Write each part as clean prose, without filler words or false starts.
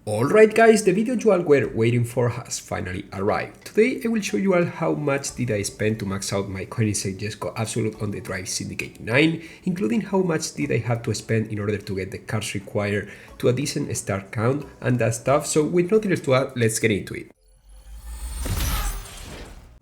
Alright guys, the video you all were waiting for has finally arrived. Today I will show you all how much did I spend to max out my Koenigsegg Jesko Absolut on the Drive Syndicate 9, including how much did I have to spend in order to get the cars required to a decent star count and that stuff, so with nothing else to add, let's get into it.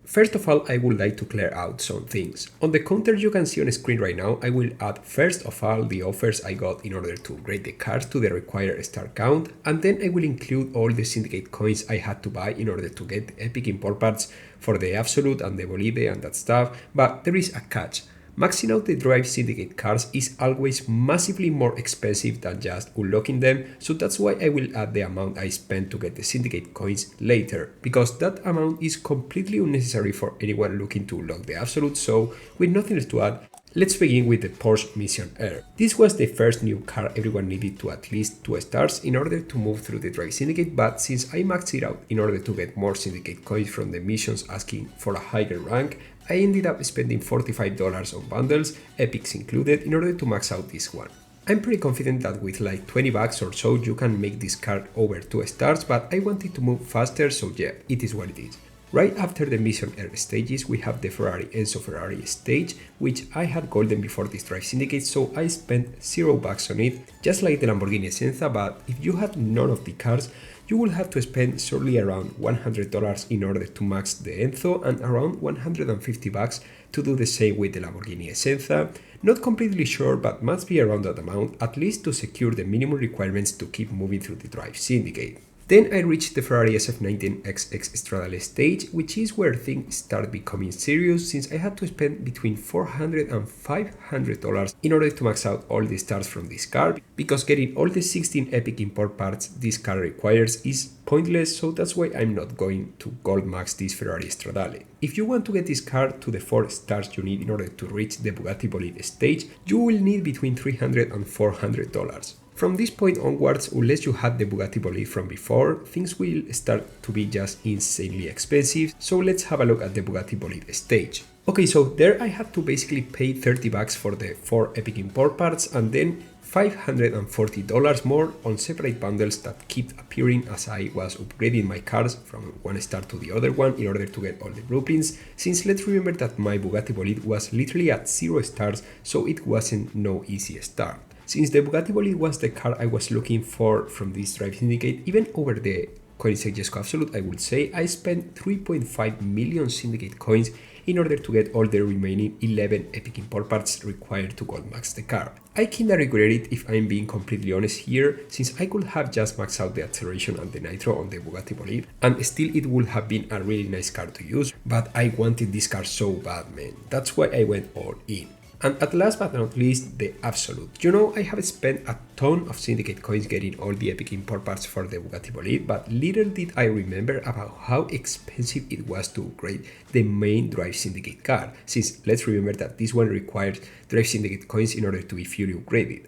First of all, I would like to clear out some things. On the counter you can see on screen right now, I will add first of all the offers I got in order to upgrade the cars to the required star count, and then I will include all the syndicate coins I had to buy in order to get the epic import parts for the Absolute and the Bolide and that stuff, but there is a catch. Maxing out the Drive Syndicate cars is always massively more expensive than just unlocking them, so that's why I will add the amount I spent to get the Syndicate coins later, because that amount is completely unnecessary for anyone looking to unlock the Absolute, so with nothing else to add, let's begin with the Porsche Mission Air. This was the first new car everyone needed to at least 2 stars in order to move through the Drive Syndicate, but since I maxed it out in order to get more Syndicate coins from the missions asking for a higher rank, I ended up spending $45 on bundles, epics included, in order to max out this one. I'm pretty confident that with like 20 bucks or so you can make this car over 2 stars, but I wanted to move faster, so yeah, it is what it is. Right after the Mission Air stages, we have the Ferrari Enzo Ferrari stage, which I had golden before this Drive Syndicate, so I spent 0 bucks on it, just like the Lamborghini Essenza, but if you had none of the cars, you will have to spend surely around $100 in order to max the Enzo and around 150 bucks to do the same with the Lamborghini Essenza. Not completely sure, but must be around that amount, at least to secure the minimum requirements to keep moving through the Drive Syndicate. Then I reached the Ferrari SF19XX Stradale stage, which is where things start becoming serious since I had to spend between $400 and $500 in order to max out all the stars from this car, because getting all the 16 epic import parts this car requires is pointless, so that's why I'm not going to gold max this Ferrari Stradale. If you want to get this car to the 4 stars you need in order to reach the Bugatti Bolide stage, you will need between $300 and $400. From this point onwards, unless you had the Bugatti Bolide from before, things will start to be just insanely expensive, so let's have a look at the Bugatti Bolide stage. Okay, so there I had to basically pay 30 bucks for the 4 epic import parts and then $540 more on separate bundles that kept appearing as I was upgrading my cars from one star to the other one in order to get all the blueprints, since let's remember that my Bugatti Bolide was literally at 0 stars, so it wasn't no easy start. Since the Bugatti Bolide was the car I was looking for from this Drive Syndicate, even over the Koenigsegg Jesko Absolut, I would say, I spent 3.5 million Syndicate coins in order to get all the remaining 11 epic import parts required to gold max the car. I kinda regret it if I'm being completely honest here, since I could have just maxed out the acceleration and the nitro on the Bugatti Bolide, and still it would have been a really nice car to use, but I wanted this car so bad, man. That's why I went all in. And at last but not least, the Absolute. You know, I have spent a ton of Syndicate coins getting all the epic import parts for the Bugatti Bolide, but little did I remember about how expensive it was to upgrade the main Drive Syndicate car, since let's remember that this one requires Drive Syndicate coins in order to be fully upgraded.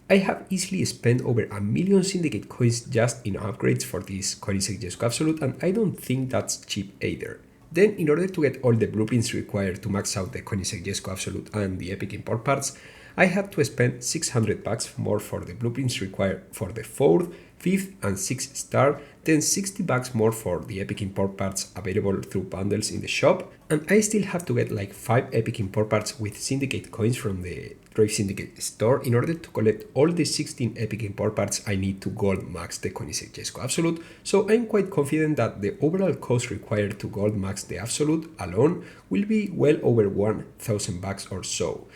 I have easily spent over 1 million Syndicate coins just in upgrades for this Koenigsegg Jesko Absolut, and I don't think that's cheap either. Then, in order to get all the blueprints required to max out the Koenigsegg Jesko Absolut and the epic import parts, I had to spend 600 bucks more for the blueprints required for the 4th, 5th and 6th star, then 60 bucks more for the epic import parts available through bundles in the shop, and I still have to get like 5 epic import parts with Syndicate coins from the Drive Syndicate store in order to collect all the 16 epic import parts I need to gold max the Koenigsegg Jesko Absolut, so I'm quite confident that the overall cost required to gold max the Absolut alone will be well over 1000 bucks or so.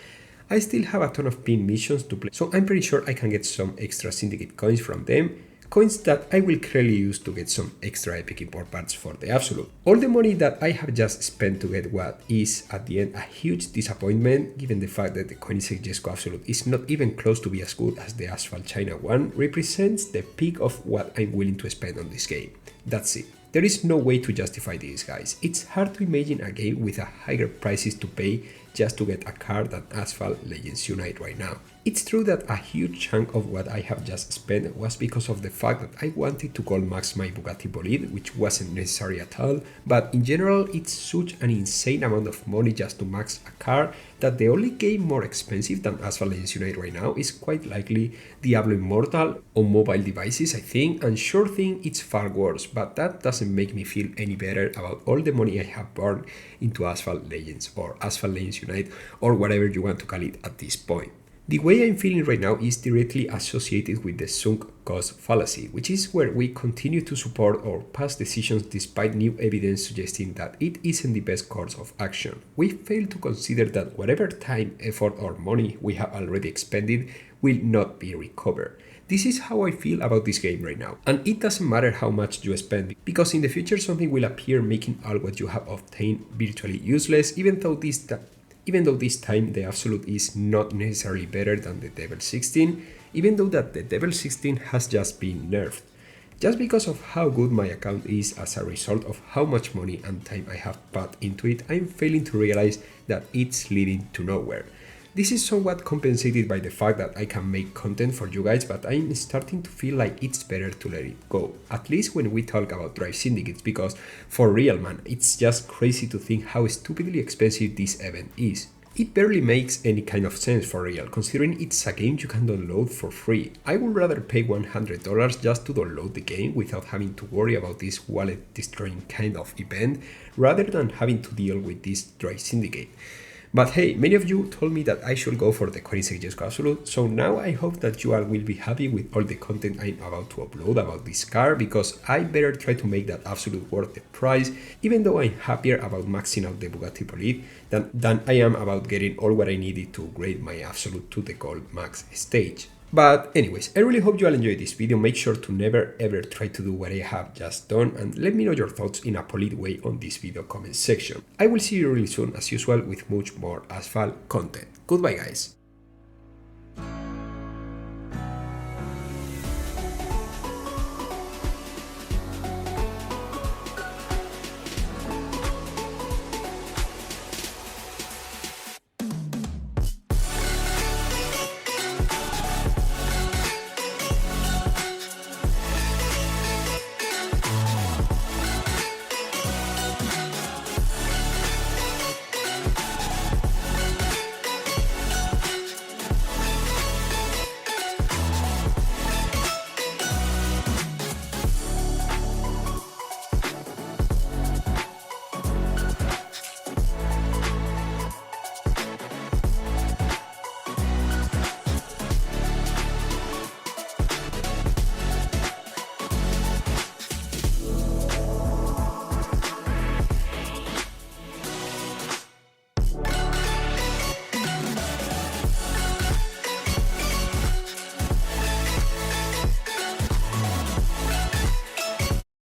I still have a ton of pin missions to play, so I'm pretty sure I can get some extra Syndicate coins from them, coins that I will clearly use to get some extra epic import parts for the Absolute. All the money that I have just spent to get what is at the end a huge disappointment, given the fact that the Koenigsegg Jesko Absolut is not even close to be as good as the Asphalt China one, represents the peak of what I'm willing to spend on this game. That's it. There is no way to justify this, guys. It's hard to imagine a game with a higher prices to pay just to get a car than Asphalt Legends Unite right now. It's true that a huge chunk of what I have just spent was because of the fact that I wanted to gold max my Bugatti Bolide, which wasn't necessary at all, but in general it's such an insane amount of money just to max a car that the only game more expensive than Asphalt Legends Unite right now is quite likely Diablo Immortal on mobile devices, I think, and sure thing it's far worse, but that doesn't make me feel any better about all the money I have burned into Asphalt Legends or Asphalt Legends Unite or whatever you want to call it at this point. The way I'm feeling right now is directly associated with the sunk cost fallacy, which is where we continue to support our past decisions despite new evidence suggesting that it isn't the best course of action. We fail to consider that whatever time, effort, or money we have already expended will not be recovered. This is how I feel about this game right now, and it doesn't matter how much you spend, because in the future something will appear making all what you have obtained virtually useless, even though this time the Absolute is not necessarily better than the Devil 16, even though that the Devil 16 has just been nerfed. Just because of how good my account is as a result of how much money and time I have put into it, I'm failing to realize that it's leading to nowhere. This is somewhat compensated by the fact that I can make content for you guys, but I'm starting to feel like it's better to let it go, at least when we talk about Drive Syndicates, because for real man, it's just crazy to think how stupidly expensive this event is. It barely makes any kind of sense for real, considering it's a game you can download for free. I would rather pay $100 just to download the game without having to worry about this wallet destroying kind of event, rather than having to deal with this Drive Syndicate. But hey, many of you told me that I should go for the Koenigsegg Jesko Absolut, so now I hope that you all will be happy with all the content I'm about to upload about this car, because I better try to make that Absolut worth the price, even though I'm happier about maxing out the Bugatti Bolide than I am about getting all what I needed to upgrade my Absolut to the Gold Max stage. But anyways, I really hope you all enjoyed this video. Make sure to never ever try to do what I have just done, and let me know your thoughts in a polite way on this video comment section. I will see you really soon as usual with much more Asphalt content. Goodbye guys.